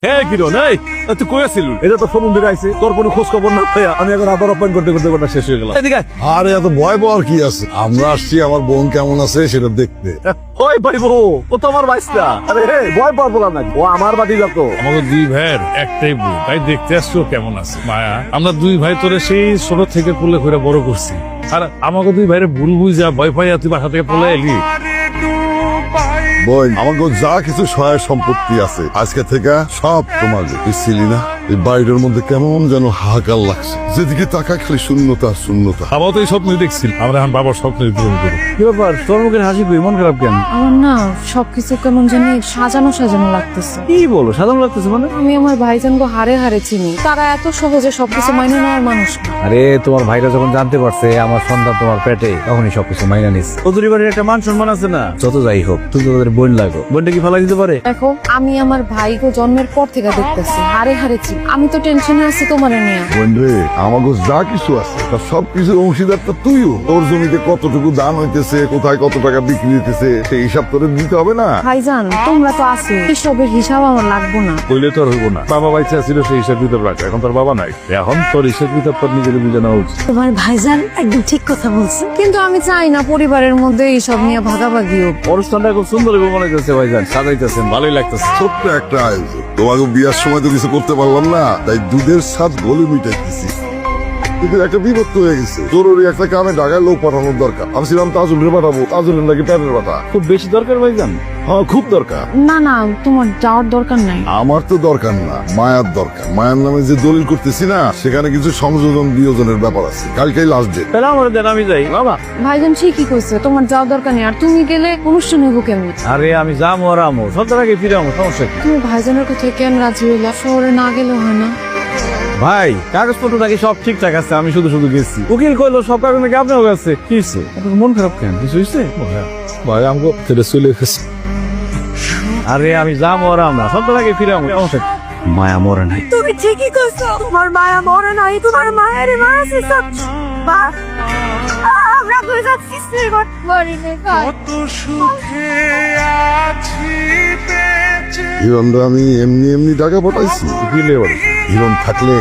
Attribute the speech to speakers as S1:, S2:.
S1: হ্যাঁ কিরণ, এই তুই কই আছিস? এটা তো সমুদ্রে আইছে, তোর কোনো খোঁজ খবর না পাইয়া আমি এখন আবার অপেক্ষা করতে করতে গোটা শেষ হয়ে গেল। এদিকে আয়।
S2: আরে এত ভয় পাওয়ার কি আছে? আমরা আসছি আমার বোন কেমন আছে সেটা দেখতে।
S1: ওই ভাই বউ, ও তো আমার বাইসটা। আরে ভয় পাওয়ার বলা নাকি, ও আমার বাড়ি যাতো।
S3: আমাদের দুই ভাইয়ের একটাই বোন, তাই দেখতে আসছো কেমন আছে। মায়া, আমরা দুই ভাই তোরে সেই ছোট থেকে কোলে করে বড় করছি, আর আমাকে দুই ভাইয়ের ভুল বুঝা ভয় পাইয়া তুই বাসা থেকে পলে এলি।
S2: বোন, আমার যা কিছু সহায় সম্পত্তি আছে আজকে থেকে সব তোমার। তুই ছিলি না, এই বাড়িটার মধ্যে কেমন যেন হাহাকার লাগছে, যেদিকে তাকা খালি শূন্যতা শূন্যতা।
S3: আমার তো এই স্বপ্ন দেখছিল, আমরা এখন বাবার স্বপ্ন পূরণ করবো।
S1: কি ব্যাপার, তোর মুখের হাসি কই, মন খারাপ কেন?
S4: আমার না সবকিছু কেমন জানি সাজানো সাজানো লাগতেছে।
S1: কি বলো, সাধারণ লাগতেছে মানে?
S4: আমি আমার ভাইজানকে হারে হারে চিনি, তারা এত সহজে সবকিছু মাইনে নেওয়ার মানুষ না।
S5: আরে তোমার ভাইরা যখন জানতে পারছে আমার সন্তান তোমার পেটে, তখনই সবকিছু মাইনা নিস।
S1: তোদের বাড়ির একটা মান সম্মান আছে না?
S5: যত যাই হোক, তুমি তো তোদের বোন লাগো।
S1: বোনটা কি ফালাই দিতে পারে?
S4: দেখো, আমি আমার ভাইকে জন্মের পর থেকে দেখতেছি হারে হারে চিনি। আমি তো টেনশনে আছি তোমার নিয়ে।
S2: বোন রে, আমাকে যা কিছু আছে তার সব কিছুর অংশীদার তো তুইও। তোর জমিতে কতটুকু দান হইতেছে, কোথায় কত টাকা বিক্রি হইতেছে, সেই হিসাব তোরে দিতে হবে না?
S4: ভাইজান, তোমরা তো আছো, এসবের হিসাব আমার লাগবো না।
S3: কইলে তো আর হইব না। বাবা বাইচা ছিল সেই হিসাব কিতাব রাখে, এখন তোর বাবা নাই, এখন তোর হিসাব কিতাব তোর নিজের বুঝে নেওয়া উচিত।
S6: তোমার ভাইজান একদম ঠিক কথা বলছে।
S4: কিন্তু আমি চাই না পরিবারের মধ্যে এইসব নিয়ে ভাগাভাগি হোক।
S1: অনুষ্ঠানটা খুব সুন্দর মনে করছে ভাইজান, সাজাইতেছেন, ভালোই লাগতেছে।
S2: ছোট্ট একটা আয়োজন, তোমাকে বিয়ার সময় তো কিছু করতে পারলাম না, তাই দুধের স্বাদ গলে মিটাইতেছি। কিন্তু একটা বিপত্ত হয়ে গেছে, জরুরি একটা কামে ঢাকায় লোক পাঠানোর দরকার। ভাবছিলাম তাজুলের পাঠাবো, তাজুলের নাকি প্যাটের ব্যথা।
S1: খুব বেশি দরকার ভাইজান?
S2: হ্যাঁ, খুব দরকার।
S4: না না, তোমার যাওয়ার দরকার নাই।
S2: আমার তো দরকার না, মায়ার দরকার। মায়ার নামে যে দলিল করতেছি না, সেখানে কিছু সংযোজন বিয়োজনের ব্যাপার আছে। কালকেই লাস্ট ডেট।
S1: তাহলে আমার দেন, আমি যাই। বাবা,
S4: ভাইজান ঠিকই কইছে, তোমার যাওয়ার দরকার নেই। আর তুমি গেলে অনুষ্ঠান হইব কেমন?
S1: আরে আমি যাবো আর আমো, সন্তান আগে ফিরে আমো, সমস্যা কি?
S4: তুমি ভাইজানের কথায় কেন রাজি হইলা? শহরে না গেলেও হয় না?
S1: ভাই, কাগজপত্র নাকি সব ঠিকঠাক আছে, আমি শুধু শুধু গেছি। উকিল কইলো সব কাগজ নাকি আপনার কাছে। কি হয়েছে, আপনার মন খারাপ কেন? কিছু হয়েছে?
S3: ভাই আমাকে ছেড়ে চলে গেছে।
S1: আরে আমি যাবো আর আমরা সন্তান আগে ফিরে আমো, সমস্যা কি?
S5: মায়া মরে নাই।
S6: তুমি ঠিকই কইছো, তোমার মায়া মরে নাই, তোমার মায়ের মারছে সব। মা, আমরা কই যাচ্ছি কিছুই করতে পারি না।
S2: হিরণরা আমি এমনি এমনি টাকা পাঠাইছি। হিরণ থাকলে